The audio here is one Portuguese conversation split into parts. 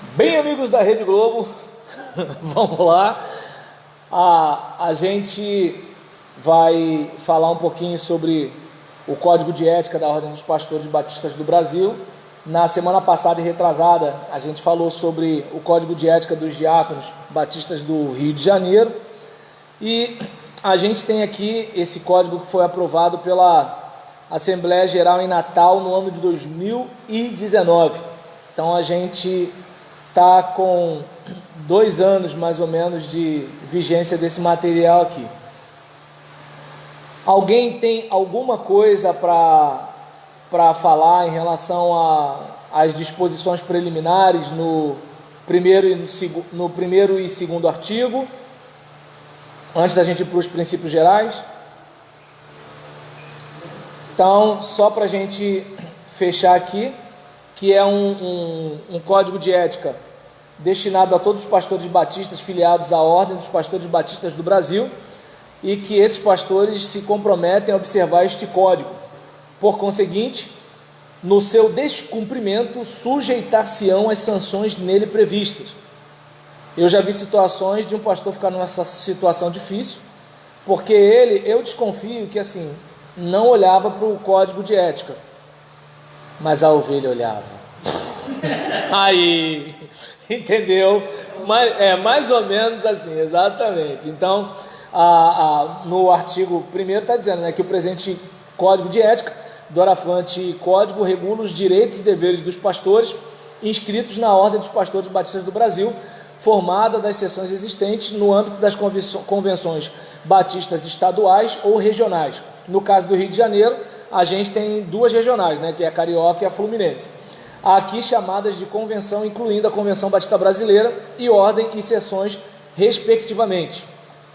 Bem, amigos da Rede Globo, vamos lá. A gente vai falar um pouquinho sobre o Código de Ética da Ordem dos Pastores Batistas do Brasil. Na semana passada e retrasada, a gente falou sobre o Código de Ética dos Diáconos Batistas do Rio de Janeiro. E a gente tem aqui esse código que foi aprovado pela Assembleia Geral em Natal no ano de 2019. Então a gente está com 2 anos mais ou menos de vigência desse material aqui. Alguém tem alguma coisa para falar em relação às disposições preliminares no primeiro e segundo artigo, antes da gente ir para os princípios gerais? Então, só para a gente fechar aqui, que é um código de ética destinado a todos os pastores batistas filiados à Ordem dos Pastores Batistas do Brasil, e que esses pastores se comprometem a observar este código. Por conseguinte, no seu descumprimento, sujeitar-se-ão às sanções nele previstas. Eu já vi situações de um pastor ficar numa situação difícil, porque eu desconfio que assim, não olhava para o código de ética, mas a ovelha olhava. Aí, entendeu? Mais ou menos assim, exatamente. Então, no artigo 1º está dizendo, né, que o presente Código de Ética, doravante código, regula os direitos e deveres dos pastores inscritos na Ordem dos Pastores Batistas do Brasil, formada das seções existentes no âmbito das convenções batistas estaduais ou regionais. No caso do Rio de Janeiro, a gente tem 2 regionais, né, que é a Carioca e a Fluminense. Aqui chamadas de convenção, incluindo a Convenção Batista Brasileira e Ordem e Seções, respectivamente.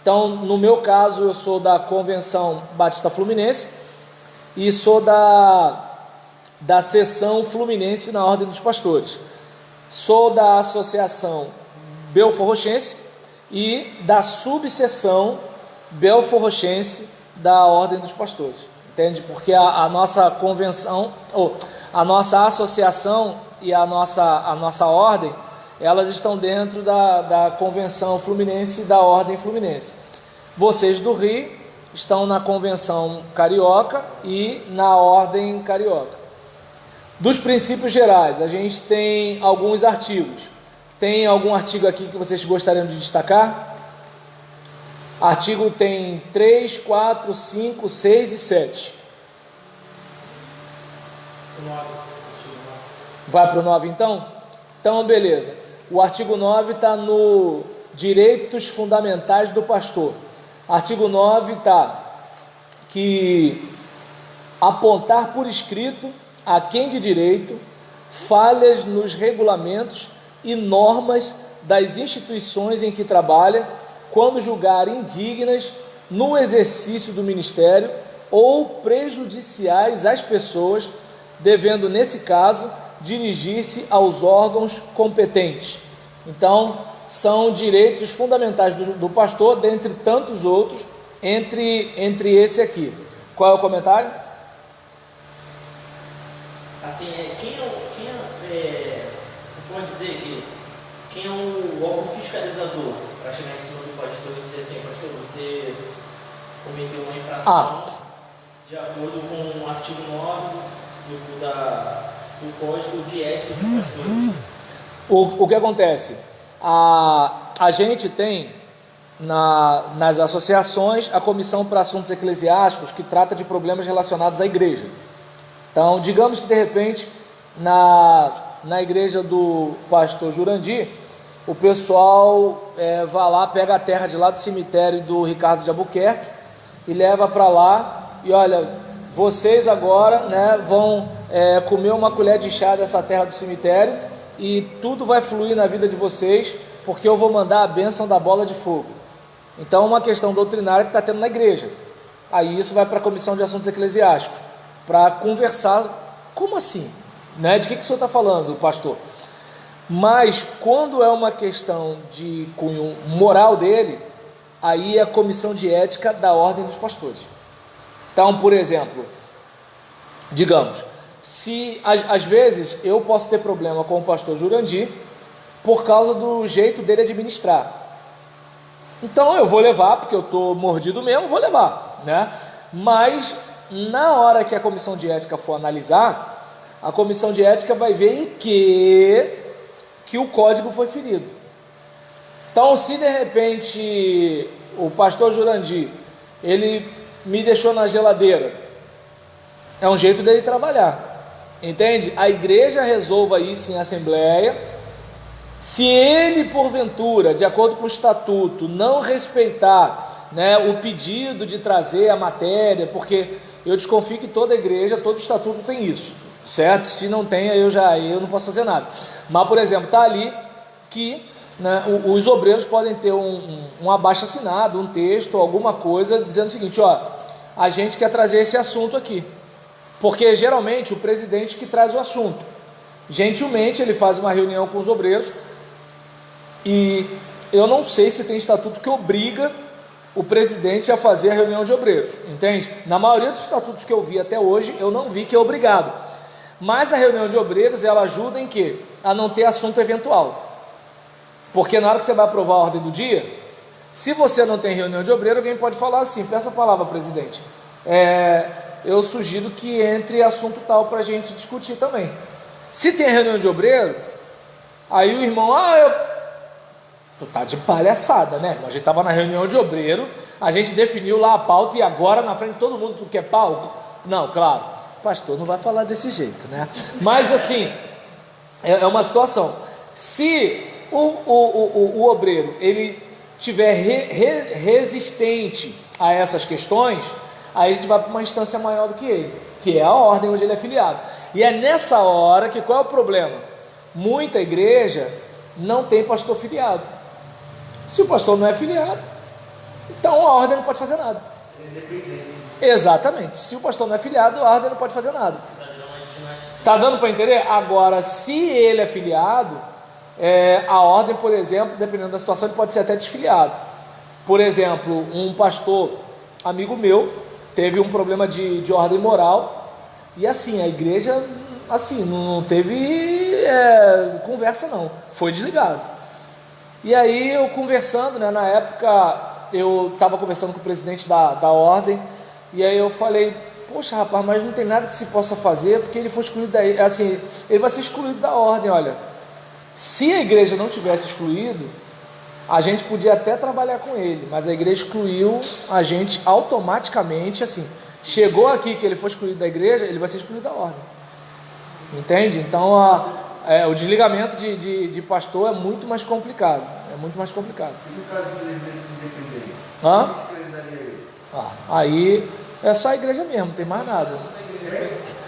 Então, no meu caso, eu sou da Convenção Batista Fluminense e sou da Seção Fluminense na Ordem dos Pastores. Sou da Associação Belforrochense e da Subseção Belforrochense da Ordem dos Pastores. Entende? Porque a nossa convenção, a nossa associação e a nossa ordem, elas estão dentro da Convenção Fluminense e da Ordem Fluminense. Vocês do Rio estão na Convenção Carioca e na Ordem Carioca. Dos princípios gerais, a gente tem alguns artigos. Tem algum artigo aqui que vocês gostariam de destacar? Artigo tem 3, 4, 5, 6 e 7. Vai para o 9 então? Então, beleza. O artigo 9 está no Direitos Fundamentais do Pastor. Artigo 9 está que apontar por escrito a quem de direito falhas nos regulamentos e normas das instituições em que trabalha, quando julgar indignas no exercício do ministério ou prejudiciais às pessoas, devendo, nesse caso, dirigir-se aos órgãos competentes. Então, são direitos fundamentais do pastor, dentre tantos outros, entre esse aqui. Qual é o comentário? Assim, pode dizer que quem é o órgão fiscalizador para chegar em cima do pastor e dizer assim, pastor, você cometeu uma infração de acordo com o artigo 9 do Código de Ética dos Pastores? O que acontece? A gente tem nas associações a Comissão para Assuntos Eclesiásticos, que trata de problemas relacionados à igreja. Então, digamos que de repente na igreja do pastor Jurandir, o pessoal vai lá, pega a terra de lá do cemitério do Ricardo de Albuquerque e leva para lá, e olha, vocês agora, né, vão comer uma colher de chá dessa terra do cemitério e tudo vai fluir na vida de vocês, porque eu vou mandar a bênção da bola de fogo. Então, uma questão doutrinária que está tendo na igreja. Aí isso vai para a Comissão de Assuntos Eclesiásticos, para conversar, como assim? Né? De que o senhor está falando, pastor? Mas quando é uma questão de cunho moral dele, aí é a Comissão de Ética da Ordem dos Pastores. Então, por exemplo, digamos, se às vezes eu posso ter problema com o pastor Jurandir, por causa do jeito dele administrar. Então eu vou levar, porque eu estou mordido mesmo, vou levar, né? Mas na hora que a comissão de ética for analisar, a comissão de ética vai ver em que o código foi ferido. Então, se de repente o pastor Jurandir, ele me deixou na geladeira, é um jeito dele trabalhar, entende? A igreja resolva isso em assembleia. Se ele, porventura, de acordo com o estatuto, não respeitar, né, o pedido de trazer a matéria, porque eu desconfio que toda igreja, todo estatuto tem isso, certo? Se não tem, eu não posso fazer nada. Mas, por exemplo, está ali que, né, os obreiros podem ter um abaixo-assinado, um texto, alguma coisa, dizendo o seguinte: ó, a gente quer trazer esse assunto aqui, porque geralmente o presidente que traz o assunto, gentilmente ele faz uma reunião com os obreiros, e eu não sei se tem estatuto que obriga o presidente a fazer a reunião de obreiros, entende? Na maioria dos estatutos que eu vi até hoje, eu não vi que é obrigado. Mas a reunião de obreiros, ela ajuda em quê? A não ter assunto eventual. Porque na hora que você vai aprovar a ordem do dia, se você não tem reunião de obreiro, alguém pode falar assim: peça a palavra, presidente, eu sugiro que entre assunto tal para a gente discutir também. Se tem reunião de obreiro, aí o irmão, tu tá de palhaçada, né? A gente estava na reunião de obreiro, a gente definiu lá a pauta e agora na frente de todo mundo tu quer palco? Não, claro, o pastor não vai falar desse jeito, né? Mas assim, é uma situação. Se o obreiro ele tiver resistente a essas questões, aí a gente vai para uma instância maior do que ele, que é a ordem onde ele é filiado. E é nessa hora que qual é o problema? Muita igreja não tem pastor filiado. Se o pastor não é filiado, então a ordem não pode fazer nada. Exatamente. Se o pastor não é filiado, a ordem não pode fazer nada. Tá dando para entender? Agora, se ele é filiado, a ordem, por exemplo, dependendo da situação, ele pode ser até desfiliado. Por exemplo, um pastor amigo meu teve um problema de ordem moral, e assim, a igreja assim, não teve conversa não, foi desligado. E aí eu conversando, né, na época eu estava conversando com o presidente da ordem, e aí eu falei: poxa rapaz, mas não tem nada que se possa fazer, porque ele foi excluído daí, assim, ele vai ser excluído da ordem. Olha, se a igreja não tivesse excluído, a gente podia até trabalhar com ele, mas a igreja excluiu a gente automaticamente, assim, chegou aqui que ele foi excluído da igreja, ele vai ser excluído da ordem, entende? Então o desligamento de pastor é muito mais complicado, é muito mais complicado. E no caso de independente? Aí é só a igreja mesmo, não tem mais nada.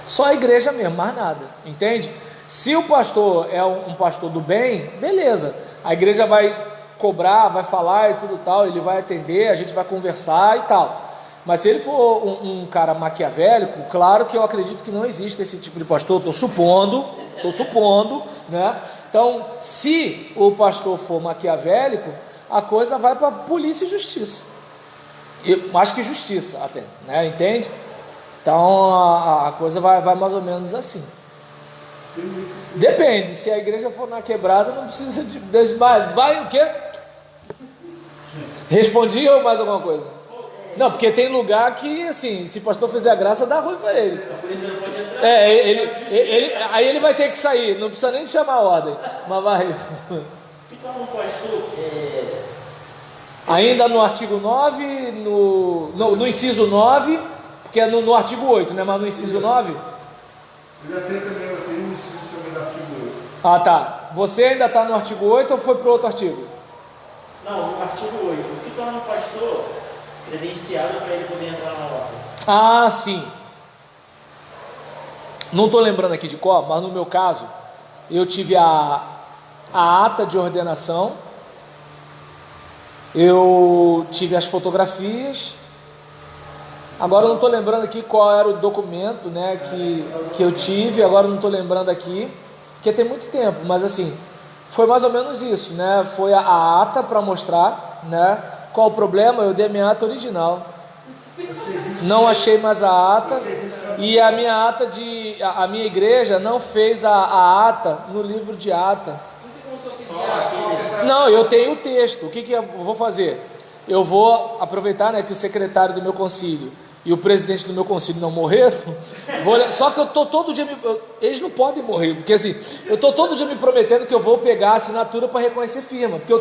Só a igreja mesmo, mais nada, entende? Se o pastor é um pastor do bem, beleza, a igreja vai cobrar, vai falar e tudo tal, ele vai atender, a gente vai conversar e tal. Mas se ele for um cara maquiavélico, claro que eu acredito que não existe esse tipo de pastor, estou supondo, né? Então, se o pastor for maquiavélico, a coisa vai para polícia e justiça. Mais que justiça até, né? Entende? Então a coisa vai mais ou menos assim. Depende, se a igreja for na quebrada, não precisa de. Vai o quê? Respondi ou mais alguma coisa? Não, porque tem lugar que, assim, se o pastor fizer a graça, dá ruim para ele. Aí ele vai ter que sair, não precisa nem chamar a ordem. Mas vai. Então, um pastor, ainda no artigo 9, no inciso 9, porque é no artigo 8, né? Mas no inciso 9. Eu já tenho um inciso também do artigo 8. Ah, tá. Você ainda está no artigo 8 ou foi para o outro artigo? Não, no artigo 8. O que torna um pastor credenciado para ele poder entrar na ordem? Ah, sim. Não estou lembrando aqui de qual, mas no meu caso, eu tive a ata de ordenação, eu tive as fotografias. Agora eu não estou lembrando aqui qual era o documento, né, que eu tive. Agora eu não estou lembrando aqui, porque tem muito tempo, mas assim, foi mais ou menos isso, né? Foi a ata para mostrar, né? Qual o problema? Eu dei a minha ata original, não achei mais a ata, e a minha ata a minha igreja não fez a ata no livro de ata. só aquele... Não, eu tenho o texto. O que eu vou fazer? Eu vou aproveitar, né, que o secretário do meu concílio e o presidente do meu concílio não morreram. Só que eu tô todo dia eles não podem morrer, porque assim, eu tô todo dia me prometendo que eu vou pegar a assinatura para reconhecer firma, porque eu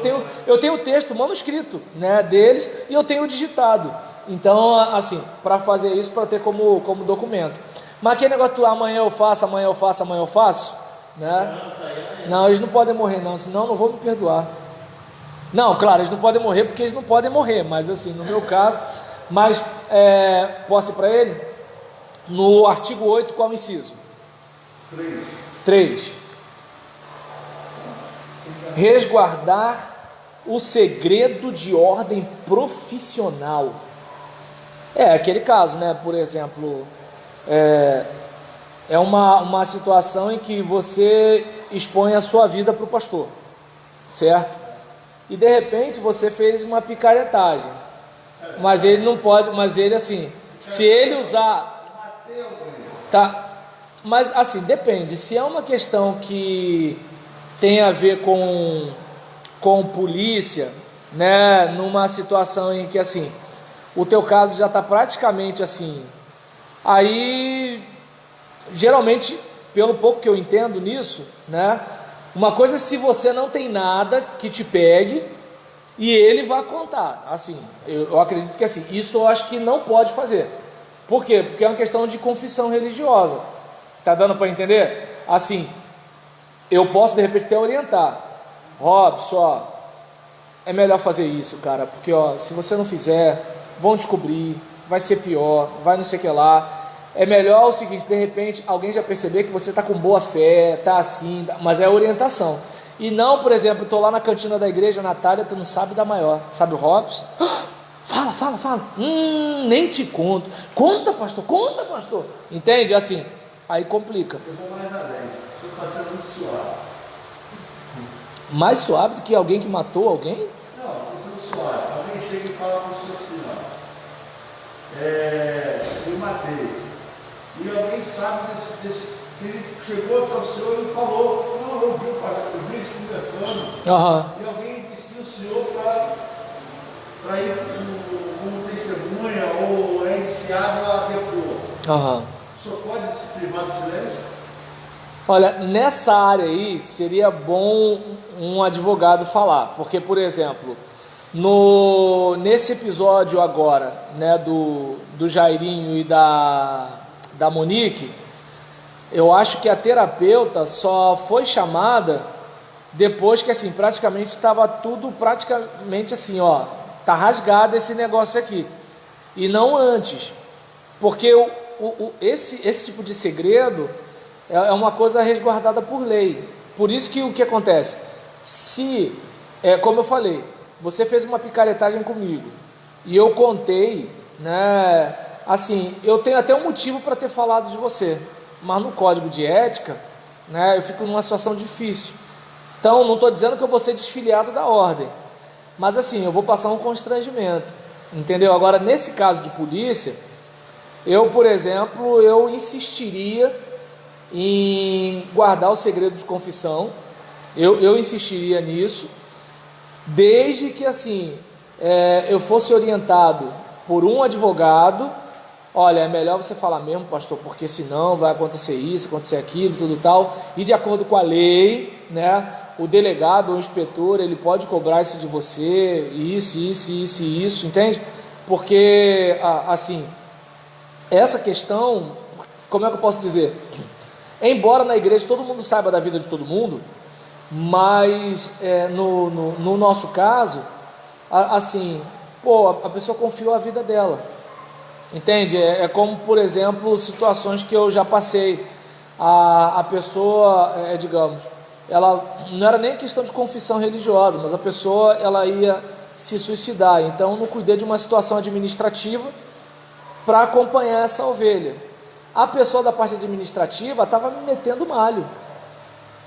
tenho o texto manuscrito, né, deles, e eu tenho o digitado. Então, assim, para fazer isso, para ter como documento. Mas aquele negócio de amanhã eu faço, né? Não, eles não podem morrer não, senão eu não vou me perdoar. Não, claro, eles não podem morrer porque eles não podem morrer, mas assim, no meu caso, posso ir para ele? No artigo 8, qual o inciso? 3. Resguardar o segredo de ordem profissional. Aquele caso, né? Por exemplo, é uma situação em que você expõe a sua vida para o pastor, certo? E de repente você fez uma picaretagem, mas ele não pode, mas ele assim, se ele usar, tá? Mas assim, depende, se é uma questão que tem a ver com polícia, né, numa situação em que assim, o teu caso já está praticamente assim, aí, geralmente, pelo pouco que eu entendo nisso, né, uma coisa é se você não tem nada que te pegue e ele vai contar, assim, eu acredito que assim, isso eu acho que não pode fazer. Por quê? Porque é uma questão de confissão religiosa, tá dando para entender? Assim, eu posso de repente até orientar, Robson, ó, é melhor fazer isso, cara, porque ó, se você não fizer, vão descobrir, vai ser pior, vai não sei o que lá. É melhor o seguinte, de repente alguém já perceber que você está com boa fé, está assim, mas é orientação. E não, por exemplo, estou lá na cantina da igreja, Natália, tu não sabe da maior, sabe o Robson? Fala, nem te conto. Conta, pastor, entende? Assim, aí complica. Eu vou mais além, o senhor está sendo muito suave. Mais suave do que alguém que matou alguém? Não, estou sendo suave. Alguém chega e fala para o senhor assim, ó, eu matei. E alguém sabe desse que ele chegou até o senhor e falou, não, eu vi eles conversando, e alguém disse o senhor para ir como testemunha ou é indiciado a depor. O senhor pode se privar do silêncio? Olha, nessa área aí seria bom um advogado falar, porque, por exemplo, nesse episódio agora, né, do Jairinho e da Monique, eu acho que a terapeuta só foi chamada depois que assim, praticamente estava tudo assim, ó, tá rasgado esse negócio aqui, e não antes, porque esse tipo de segredo é uma coisa resguardada por lei. Por isso que o que acontece, se, como eu falei, você fez uma picaretagem comigo e eu contei, né, assim, eu tenho até um motivo para ter falado de você, mas no código de ética, né, eu fico numa situação difícil. Então, não estou dizendo que eu vou ser desfiliado da ordem, mas assim, eu vou passar um constrangimento, entendeu? Agora, nesse caso de polícia, eu, por exemplo, eu insistiria em guardar o segredo de confissão, eu insistiria nisso, desde que assim, eu fosse orientado por um advogado. Olha, é melhor você falar mesmo, pastor, porque senão vai acontecer isso, acontecer aquilo, tudo tal, e de acordo com a lei, né, o delegado ou o inspetor, ele pode cobrar isso de você, isso, entende? Porque, assim, essa questão, como é que eu posso dizer? Embora na igreja todo mundo saiba da vida de todo mundo, mas no nosso caso, assim, a pessoa confiou a vida dela. Entende? É como, por exemplo, situações que eu já passei. A pessoa, digamos, ela não era nem questão de confissão religiosa, mas a pessoa ela ia se suicidar. Então, eu não cuidei de uma situação administrativa para acompanhar essa ovelha. A pessoa da parte administrativa estava me metendo malho.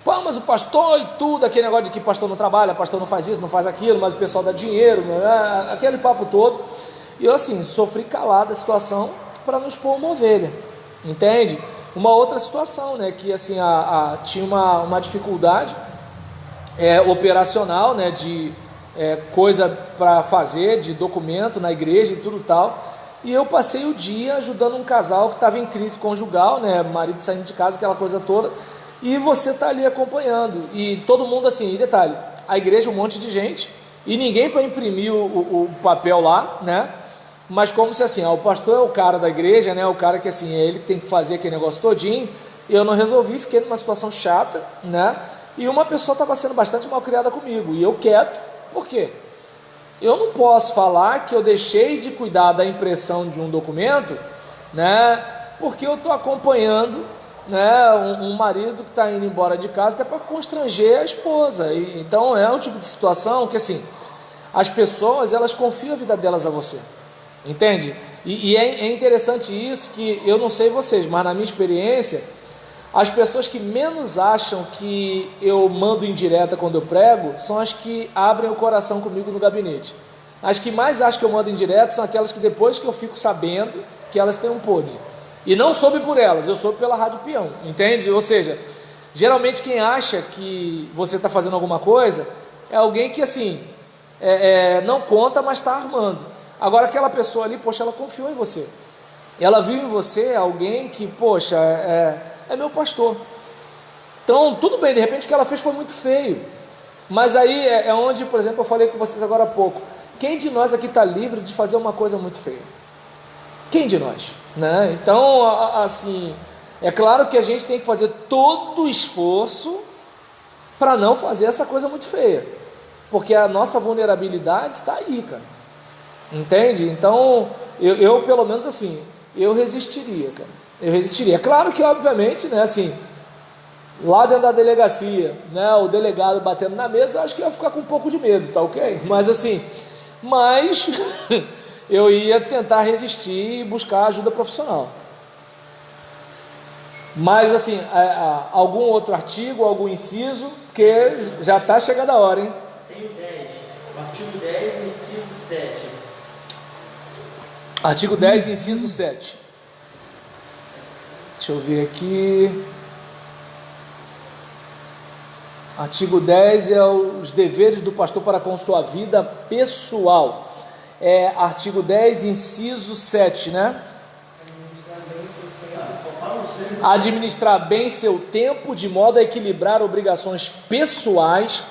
Pô, mas o pastor e tudo, aquele negócio de que pastor não trabalha, pastor não faz isso, não faz aquilo, mas o pessoal dá dinheiro, né? Aquele papo todo. E eu assim, sofri calado a situação para não expor uma ovelha, entende? Uma outra situação, né, que assim, tinha uma dificuldade operacional, né, de coisa para fazer, de documento na igreja e tudo tal. E eu passei o dia ajudando um casal que estava em crise conjugal, né, marido saindo de casa, aquela coisa toda. E você está ali acompanhando. E todo mundo assim, e detalhe, a igreja um monte de gente, e ninguém para imprimir o papel lá, né? Mas como se assim, o pastor é o cara da igreja, né? O cara que assim, é ele que tem que fazer aquele negócio todinho. E eu não resolvi, fiquei numa situação chata, né? E uma pessoa estava sendo bastante mal criada comigo, e eu quieto. Por quê? Eu não posso falar que eu deixei de cuidar da impressão de um documento, né? Porque eu estou acompanhando, né, um marido que está indo embora de casa até para constranger a esposa. Então é um tipo de situação que assim, as pessoas elas confiam a vida delas a você, entende? E é interessante isso, que eu não sei vocês, mas na minha experiência, as pessoas que menos acham que eu mando indireta quando eu prego são as que abrem o coração comigo no gabinete. As que mais acham que eu mando indireta são aquelas que depois que eu fico sabendo que elas têm um podre. E não soube por elas, eu soube pela Rádio Peão, entende? Ou seja, geralmente quem acha que você está fazendo alguma coisa é alguém que assim, não conta, mas está armando. Agora aquela pessoa ali, poxa, ela confiou em você. Ela viu em você alguém que, poxa, é meu pastor. Então, tudo bem, de repente o que ela fez foi muito feio. Mas aí é onde, por exemplo, eu falei com vocês agora há pouco. Quem de nós aqui está livre de fazer uma coisa muito feia? Quem de nós? Né? Então, assim, é claro que a gente tem que fazer todo o esforço para não fazer essa coisa muito feia. Porque a nossa vulnerabilidade está aí, cara. Entende? Então, eu pelo menos assim, eu resistiria, cara. Eu resistiria. Claro que, obviamente, né, assim, lá dentro da delegacia, né, o delegado batendo na mesa, acho que eu ia ficar com um pouco de medo, tá ok? Mas assim, eu ia tentar resistir e buscar ajuda profissional. Mas assim, algum outro artigo, algum inciso, porque já está chegando a hora, hein? Tem o 10, o artigo 10, inciso 7. Artigo 10, inciso 7. Deixa eu ver aqui. Artigo 10 é os deveres do pastor para com sua vida pessoal. Artigo 10, inciso 7, né? Administrar bem seu tempo de modo a equilibrar obrigações pessoais,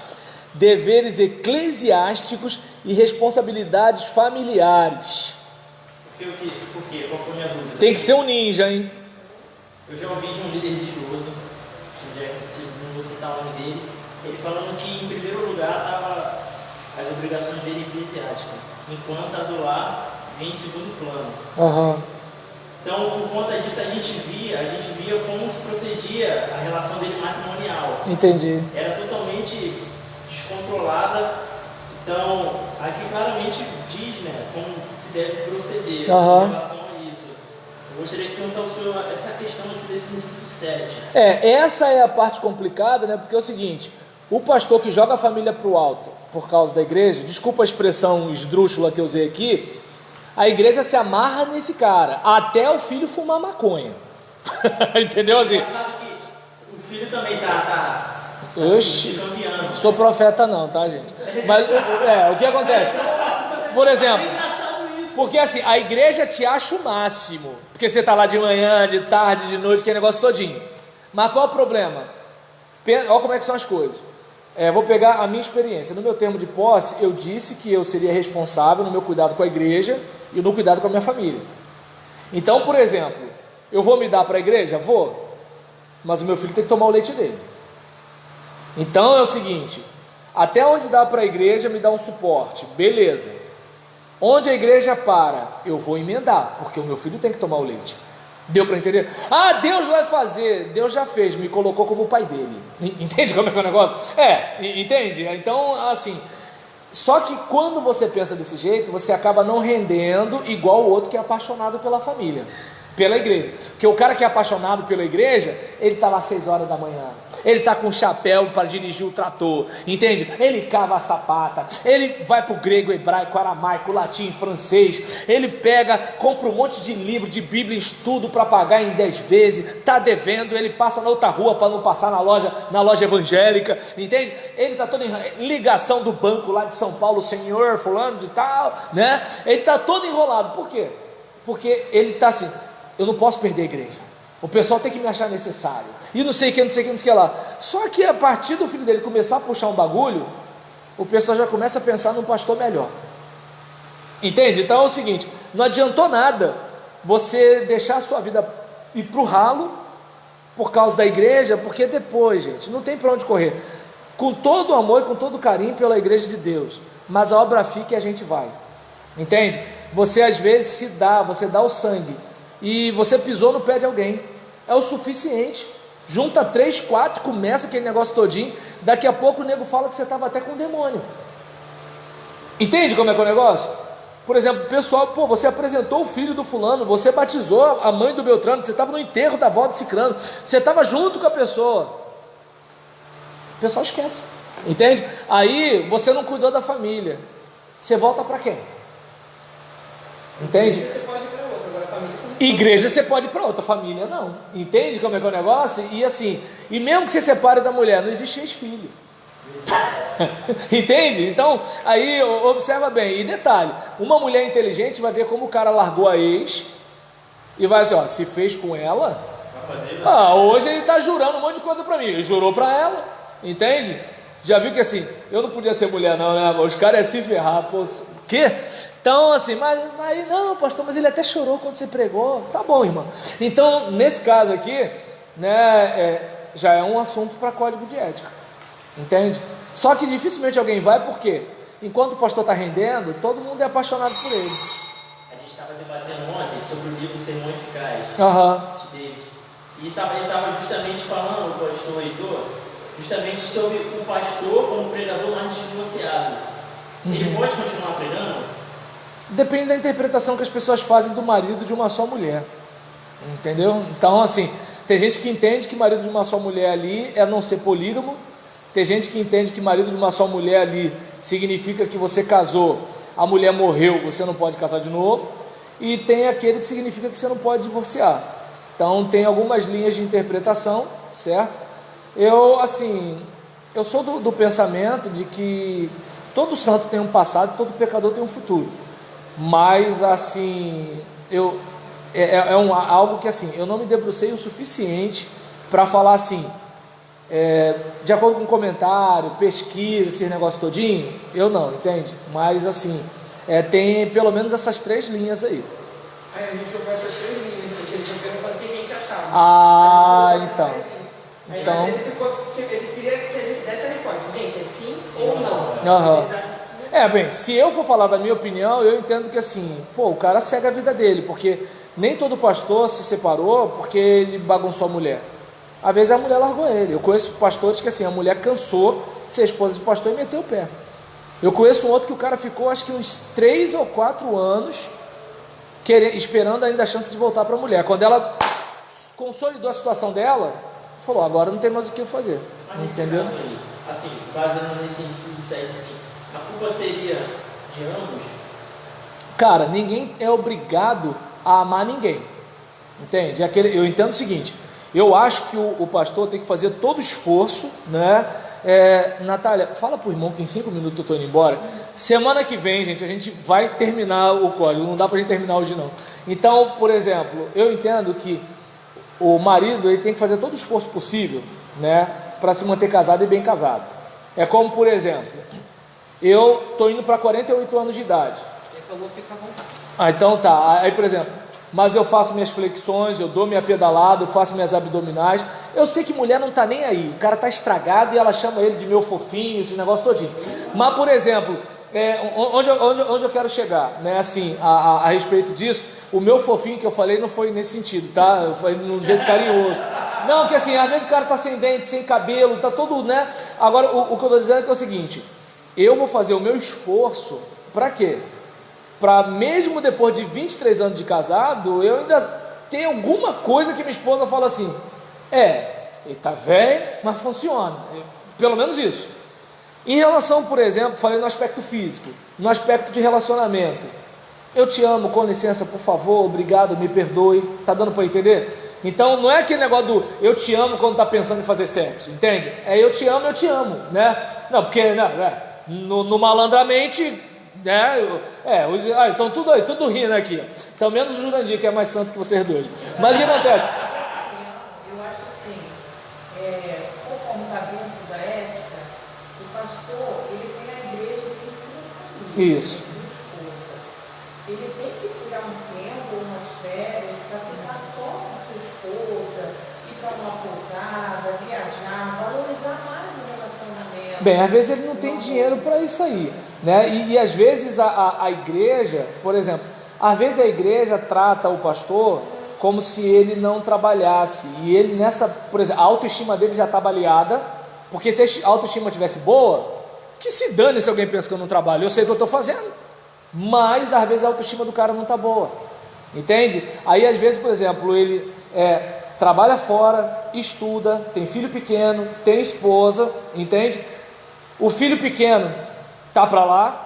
deveres eclesiásticos e responsabilidades familiares. Por quê? Qual foi a minha dúvida? Tem que ser um ninja, hein? Eu já ouvi de um líder religioso, se não vou citar o nome dele, ele falando que em primeiro lugar estava as obrigações dele eclesiásticas, enquanto a do lar vem em segundo plano. Uhum. Então, por conta disso, a gente via como se procedia a relação dele matrimonial. Entendi. Era totalmente descontrolada. Então, aqui claramente diz, né, como se deve proceder em relação a isso. Eu gostaria de perguntar ao senhor essa questão aqui desse inciso 7. Essa é a parte complicada, né? Porque é o seguinte, o pastor que joga a família para o alto por causa da igreja, desculpa a expressão esdrúxula que eu usei aqui, a igreja se amarra nesse cara, até o filho fumar maconha. Entendeu assim? Mas sabe que o filho também tá Oxi, cambiando. Sou profeta não, tá, gente? Mas o que acontece? Por exemplo, porque assim, a igreja te acha o máximo, porque você tá lá de manhã, de tarde, de noite, que é negócio todinho. Mas qual é o problema? Olha como é que são as coisas. Vou pegar a minha experiência. No meu termo de posse, eu disse que eu seria responsável no meu cuidado com a igreja e no cuidado com a minha família. Então, por exemplo, eu vou me dar para a igreja? Vou. Mas o meu filho tem que tomar o leite dele. Então é o seguinte, até onde dá para a igreja me dá um suporte, beleza. Onde a igreja para, eu vou emendar, porque o meu filho tem que tomar o leite. Deu para entender? Deus vai fazer, Deus já fez, me colocou como o pai dele. Entende como é que é o negócio? Entende? Então, assim, só que quando você pensa desse jeito, você acaba não rendendo igual o outro que é apaixonado pela família. Pela igreja. Porque o cara que é apaixonado pela igreja, ele está lá às 6 horas da manhã, ele está com chapéu para dirigir o trator, entende? Ele cava a sapata, ele vai para o grego, hebraico, aramaico, latim, francês, ele pega, compra um monte de livro de Bíblia, estudo para pagar em 10 vezes, está devendo, ele passa na outra rua para não passar na loja evangélica, entende? Ele está todo em ligação do banco lá de São Paulo, senhor fulano de tal, né? Ele está todo enrolado. Por quê? Porque ele está assim, eu não posso perder a igreja, o pessoal tem que me achar necessário, e não sei o que, não sei o que, não sei o que lá. Só que a partir do filho dele começar a puxar um bagulho, o pessoal já começa a pensar num pastor melhor, entende? Então é o seguinte, não adiantou nada você deixar a sua vida ir para o ralo, por causa da igreja, porque depois, gente, não tem para onde correr, com todo o amor e com todo o carinho pela igreja de Deus, mas a obra fica e a gente vai, entende? Você às vezes você dá o sangue, e você pisou no pé de alguém, é o suficiente, junta 3, 4, começa aquele negócio todinho, daqui a pouco o nego fala que você estava até com um demônio, entende como é que é o negócio? Por exemplo, o pessoal, você apresentou o filho do fulano, você batizou a mãe do Beltrano, você estava no enterro da avó do ciclano, você estava junto com a pessoa, o pessoal esquece, entende? Aí você não cuidou da família, você volta para quem? Entende? Igreja você pode ir para outra, família não, entende como é que é o negócio? E assim, e mesmo que você separe da mulher, não existe ex-filho, entende? Então, aí observa bem, e detalhe, uma mulher inteligente vai ver como o cara largou a ex, e vai assim, ó, se fez com ela, hoje ele está jurando um monte de coisa para mim, ele jurou para ela, entende? Já viu que assim, eu não podia ser mulher não, né? Os caras é se ferrar, pô, quê? Então assim, mas não, pastor, mas ele até chorou quando você pregou, tá bom, irmão. Então, nesse caso aqui, né, já é um assunto para código de ética, entende? Só que dificilmente alguém vai, porque enquanto o pastor está rendendo, todo mundo é apaixonado por ele. A gente estava debatendo ontem sobre o livro Sermão Eficaz, de David, e ele estava justamente falando, o pastor Heitor, justamente sobre o pastor como pregador mais divorciado. Ele pode continuar pregando? Depende da interpretação que as pessoas fazem do marido de uma só mulher, entendeu? Então assim, tem gente que entende que marido de uma só mulher ali é não ser polígamo, tem gente que entende que marido de uma só mulher ali significa que você casou, a mulher morreu, você não pode casar de novo, e tem aquele que significa que você não pode divorciar. Então tem algumas linhas de interpretação, certo? Eu sou do pensamento de que todo santo tem um passado, todo pecador tem um futuro, mas assim, algo que assim, eu não me debrucei o suficiente para falar assim, de acordo com comentário, pesquisa, esse negócio todinho, eu não, entende? Mas assim, tem pelo menos essas 3 linhas aí. Aí a gente jogou essas 3 linhas, a gente perguntando o que a gente achava. Então. Ele queria que a gente desse a resposta, gente, é sim ou não? Bem, se eu for falar da minha opinião, eu entendo que assim, o cara segue a vida dele, porque nem todo pastor se separou porque ele bagunçou a mulher. Às vezes a mulher largou ele. Eu conheço pastores que assim, a mulher cansou de ser esposa de pastor e meteu o pé. Eu conheço um outro que o cara ficou acho que uns 3 ou 4 anos esperando ainda a chance de voltar para a mulher. Quando ela consolidou a situação dela, falou, agora não tem mais o que eu fazer. Mas entendeu? Nesse caso aí, assim, baseando nesse inciso 7, assim, a culpa seria de ambos? Cara, ninguém é obrigado a amar ninguém, entende? Eu entendo o seguinte, eu acho que o pastor tem que fazer todo o esforço, né? Natália, fala pro irmão que em 5 minutos eu estou indo embora. Semana que vem, gente, a gente vai terminar o código, não dá pra gente terminar hoje não. Então, por exemplo, eu entendo que o marido ele tem que fazer todo o esforço possível, né, para se manter casado e bem casado. É como, por exemplo, eu estou indo para 48 anos de idade. Você falou, fica à vontade. Então tá, aí por exemplo, mas eu faço minhas flexões, eu dou minha pedalada, eu faço minhas abdominais. Eu sei que mulher não está nem aí, o cara está estragado e ela chama ele de meu fofinho, esse negócio todinho. Mas, por exemplo, onde eu quero chegar, né, assim, a respeito disso, o meu fofinho que eu falei não foi nesse sentido, tá? Eu falei num jeito carinhoso. Não, que assim, às vezes o cara está sem dente, sem cabelo, tá todo, né? Agora, o que eu estou dizendo é que é o seguinte, eu vou fazer o meu esforço, para quê? Para mesmo depois de 23 anos de casado, eu ainda ter alguma coisa que minha esposa fala assim, ele tá velho, mas funciona, pelo menos isso. Em relação, por exemplo, falei no aspecto físico, no aspecto de relacionamento, eu te amo, com licença, por favor, obrigado, me perdoe, tá dando para entender? Então não é aquele negócio do eu te amo quando tá pensando em fazer sexo, entende? É eu te amo, né? Não, porque no malandramente, né? Então tudo rindo aqui, então menos o Jurandir, que é mais santo que vocês dois. Mas o que acontece? Eu acho assim, conforme está dentro da ética, o pastor, ele tem a igreja, ele tem sua família, Isso. tem sua esposa. Ele tem que tirar um tempo, umas férias, para ficar só com sua esposa, ir para uma pousada, viajar, valorizar mais o relacionamento. Bem, às vezes ele não tem dinheiro para isso aí, né? E às vezes a igreja, por exemplo, às vezes a igreja trata o pastor como se ele não trabalhasse, e ele por exemplo, a autoestima dele já está baleada, porque se a autoestima tivesse boa, que se dane se alguém pensa que eu não trabalho, eu sei o que eu estou fazendo, mas às vezes a autoestima do cara não está boa, entende? Aí às vezes, por exemplo, ele trabalha fora, estuda, tem filho pequeno, tem esposa, entende? O filho pequeno está para lá,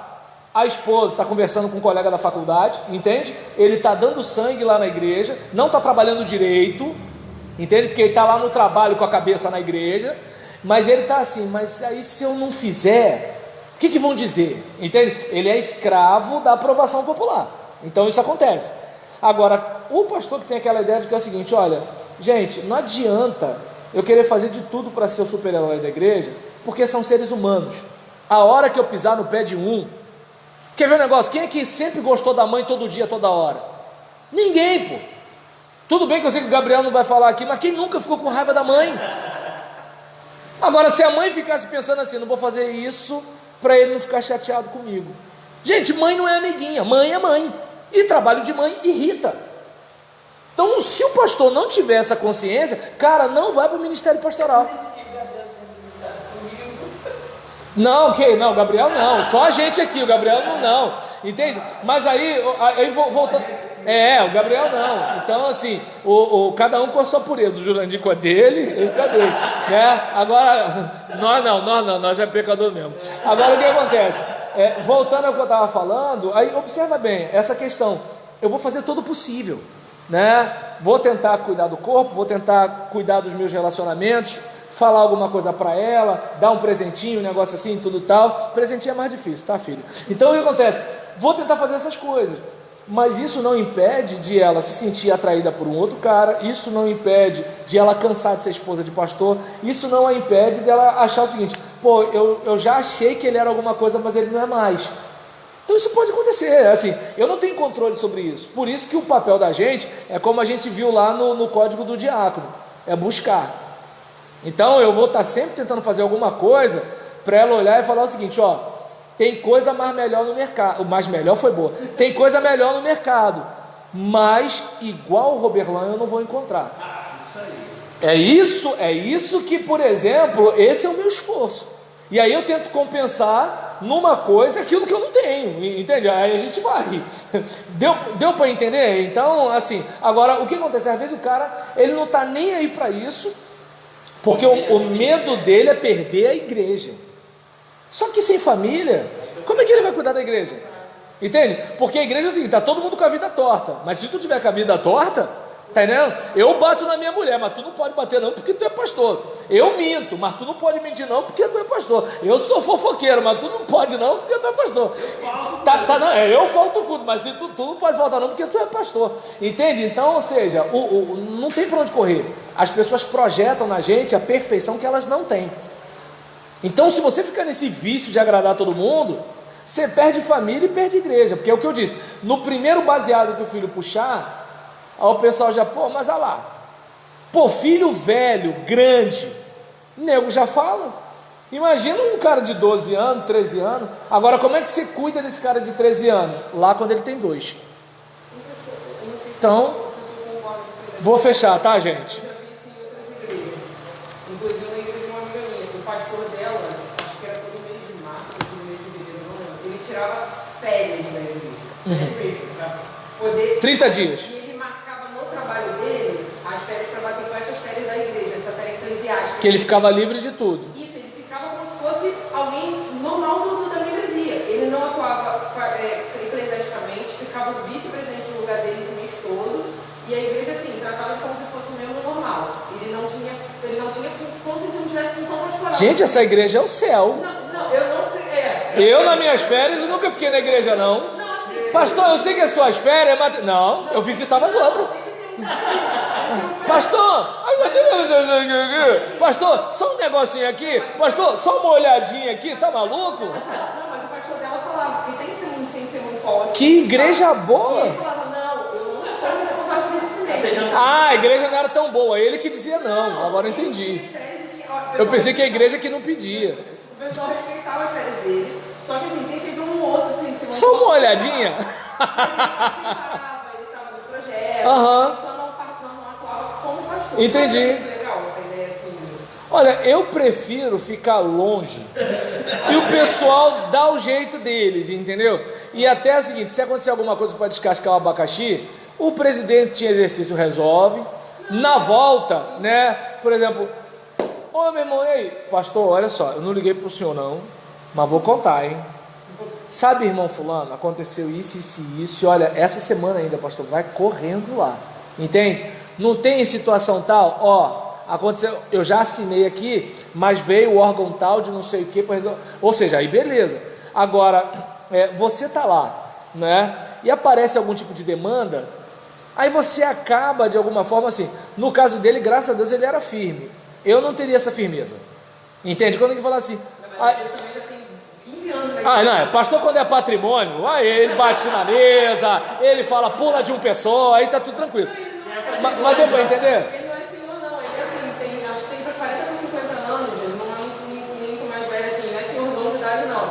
a esposa está conversando com um colega da faculdade, entende? Ele está dando sangue lá na igreja, não está trabalhando direito, entende? Porque ele está lá no trabalho com a cabeça na igreja, mas ele está assim, mas aí se eu não fizer, o que vão dizer? Entende? Ele é escravo da aprovação popular, então isso acontece. Agora, o pastor que tem aquela ideia de que é o seguinte, olha, gente, não adianta eu querer fazer de tudo para ser o super-herói da igreja, porque são seres humanos. A hora que eu pisar no pé de quer ver um negócio? Quem é que sempre gostou da mãe todo dia, toda hora? Ninguém, pô. Tudo bem que eu sei que o Gabriel não vai falar aqui, mas quem nunca ficou com raiva da mãe? Agora, se a mãe ficasse pensando assim, não vou fazer isso para ele não ficar chateado comigo. Gente, mãe não é amiguinha, mãe é mãe. E trabalho de mãe irrita. Então, se o pastor não tiver essa consciência, cara, não vai para o ministério pastoral. Não, não, Gabriel não, só a gente aqui, o Gabriel não, entende? Mas aí voltando, o Gabriel não, então assim, cada um com a sua pureza, o Jurandir com a dele, ele com a dele, né? Agora, nós é pecador mesmo. Agora o que acontece? Voltando ao que eu estava falando, aí observa bem, essa questão, eu vou fazer todo o possível, né? Vou tentar cuidar do corpo, vou tentar cuidar dos meus relacionamentos, falar alguma coisa para ela, dar um presentinho, um negócio assim, tudo tal. Presentinho é mais difícil, tá, filho? Então o que acontece? Vou tentar fazer essas coisas, mas isso não impede de ela se sentir atraída por um outro cara, isso não impede de ela cansar de ser esposa de pastor, isso não a impede dela achar o seguinte, pô, eu já achei que ele era alguma coisa, mas ele não é mais. Então isso pode acontecer, assim, eu não tenho controle sobre isso, por isso que o papel da gente é como a gente viu lá no código do diácono, é buscar. Então eu vou estar sempre tentando fazer alguma coisa para ela olhar e falar o seguinte, ó, tem coisa mais melhor no mercado, mais melhor foi boa, tem coisa melhor no mercado, mas igual o Roberlan eu não vou encontrar. É isso que, por exemplo, esse é o meu esforço. E aí eu tento compensar numa coisa aquilo que eu não tenho, entende? Aí a gente vai. Deu para entender? Então, assim, agora o que acontece? Às vezes o cara, ele não está nem aí para isso, porque o medo dele é perder a igreja. Só que sem família, como é que ele vai cuidar da igreja? Entende? Porque a igreja é o seguinte, está todo mundo com a vida torta, mas se tu tiver com a vida torta, tá entendendo? Eu bato na minha mulher, mas tu não pode bater não porque tu é pastor. Eu minto, mas tu não pode mentir não porque tu é pastor. Eu sou fofoqueiro, mas tu não pode não porque tu é pastor. Eu falto tudo, mas se tu não pode faltar não porque tu é pastor. Entende? Então, ou seja, não tem para onde correr. As pessoas projetam na gente a perfeição que elas não têm. Então, se você ficar nesse vício de agradar todo mundo, você perde família e perde igreja. Porque é o que eu disse, no primeiro baseado que o filho puxar, aí o pessoal já, mas olha lá, filho velho, grande, o nego já fala. Imagina um cara de 12 anos, 13 anos. Agora, como é que você cuida desse cara de 13 anos? Lá quando ele tem 2. Então, vou fechar, tá, gente? Eu já vi isso em outras igrejas. Inclusive na igreja de uma amiga minha, o pastor dela, acho que era todo mês de março, todo mês de fevereiro, não lembro, ele tirava férias da igreja, mesmo, para poder... 30 dias. E ele marcava no trabalho Aí, Que ele ficava livre de tudo. Isso, ele ficava como se fosse alguém normal da membresia. Ele não atuava eclesiasticamente, ficava o vice-presidente no lugar dele esse mês todo, e a igreja, assim, tratava ele como se fosse um membro normal. Ele não tinha como se ele não tivesse função pastoral. Gente, essa igreja é o céu. Não, eu não sei. Eu, nas minhas férias, eu nunca fiquei na igreja, não. Não, assim, Pastor, eu sei que as suas férias... Não, eu visitava as outras. Pastor, só um negocinho aqui. Pastor, só uma olhadinha aqui. Tá maluco? Não, mas o pastor dela falava, porque tem que ser muito sem ser muito pau. Que igreja boa. E ele falava, não, eu não estou responsável por esse silêncio. Ah, a igreja não era tão boa. Ele que dizia não. Agora eu entendi. Eu pensei que a igreja que não pedia. O pessoal respeitava as férias dele. Só que assim, tem sempre um outro, assim, que Só uma olhadinha. Ele participava, ele estava no projeto, Aham. só não atuava como pastor. Entendi. Isso é legal, essa ideia assim. Olha, eu prefiro ficar longe e o pessoal dá o jeito deles, entendeu? E até é o seguinte, se acontecer alguma coisa para descascar o abacaxi, o presidente tinha exercício, resolve. Na volta, né? Por exemplo, ô meu irmão, e aí? Pastor, olha só, eu não liguei pro senhor não, mas vou contar, hein? Sabe, irmão fulano, aconteceu isso, e olha, essa semana ainda, pastor, vai correndo lá, entende? Não tem situação tal, ó, aconteceu, eu já assinei aqui, mas veio o órgão tal de não sei o que para resolver, ou seja, aí beleza. Agora, você tá lá, né, e aparece algum tipo de demanda, aí você acaba de alguma forma assim, no caso dele, graças a Deus, ele era firme, eu não teria essa firmeza, entende? Quando ele fala assim, Ele também já tem 15 anos. não, pastor quando é patrimônio, aí ele bate na mesa, ele fala, pula de um pessoal, aí tá tudo tranquilo. Mas deu para entender? Ele não é senhor, não. Ele é assim, acho que tem para 40 para 50 anos, ele não é muito mais velho assim, não é senhorzão de idade, não.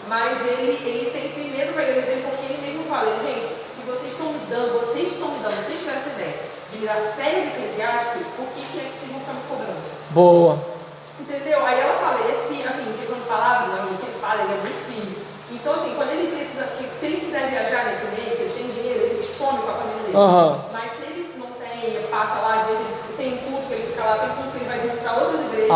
Mas ele tem firmeza para ele, porque ele mesmo fala, gente, se vocês estão me dando, vocês tiveram essa ideia de me dar férias eclesiásticas, por que é que vocês vão ficar me cobrando? Boa. Entendeu? Aí ela fala, ele é firme, assim, em questão de palavras, não, o que ele fala, ele é muito firme. Então, assim, quando ele precisa, se ele quiser viajar nesse mês, ele tem dinheiro, ele some com a família dele. Mas se ele não tem, passa lá, às vezes ele tem culto, ele fica lá, tem culto, ele vai visitar outras igrejas.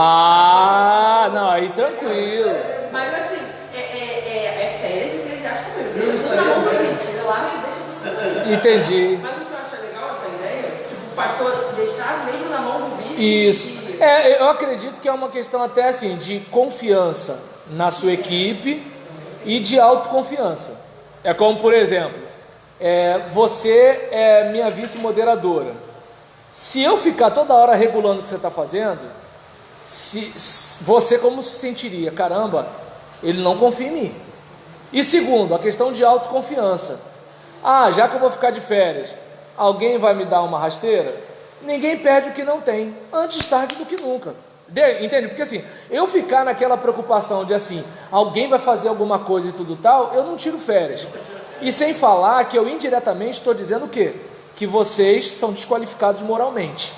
Não, aí tranquilo. Mas, assim, é férias eclesiásticas mesmo. Deixa tudo na mão do vice, ele lá, deixa tudo na mão. Entendi. Mas o senhor acha legal essa ideia? Tipo, o pastor deixar mesmo na mão do vice? Isso. Eu acredito que é uma questão até assim, de confiança na sua equipe e de autoconfiança. É como, por exemplo, você é minha vice-moderadora. Se eu ficar toda hora regulando o que você está fazendo, você como se sentiria? Caramba, ele não confia em mim. E segundo, a questão de autoconfiança. Já que eu vou ficar de férias, alguém vai me dar uma rasteira? Ninguém perde o que não tem, antes tarde do que nunca. Entende? Porque assim, eu ficar naquela preocupação de assim, alguém vai fazer alguma coisa e tudo tal, eu não tiro férias. E sem falar que eu indiretamente estou dizendo o quê? Que vocês são desqualificados moralmente.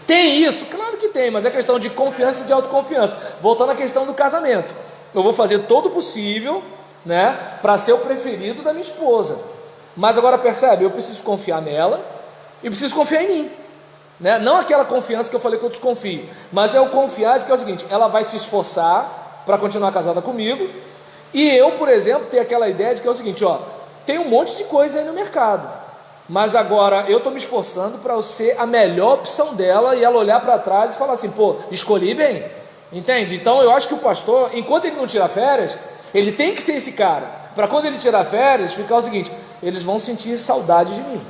Tem isso? Claro que tem, mas é questão de confiança e de autoconfiança. Voltando à questão do casamento, eu vou fazer todo o possível, né, para ser o preferido da minha esposa. Mas agora percebe, eu preciso confiar nela e preciso confiar em mim, né? Não aquela confiança que eu falei que eu desconfio, mas é o confiar de que é o seguinte, ela vai se esforçar para continuar casada comigo, e eu, por exemplo, tenho aquela ideia de que é o seguinte, tem um monte de coisa aí no mercado, mas agora eu estou me esforçando para eu ser a melhor opção dela, e ela olhar para trás e falar assim, escolhi bem, entende? Então eu acho que o pastor, enquanto ele não tira férias, ele tem que ser esse cara, para quando ele tirar férias, ficar o seguinte, eles vão sentir saudade de mim.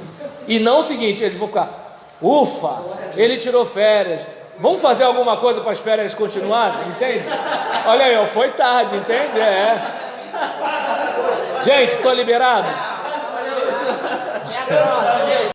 E não o seguinte, eles vão ficar, ufa, ele tirou férias, vamos fazer alguma coisa para as férias continuarem, entende? Olha aí, foi tarde, entende? Gente, estou liberado?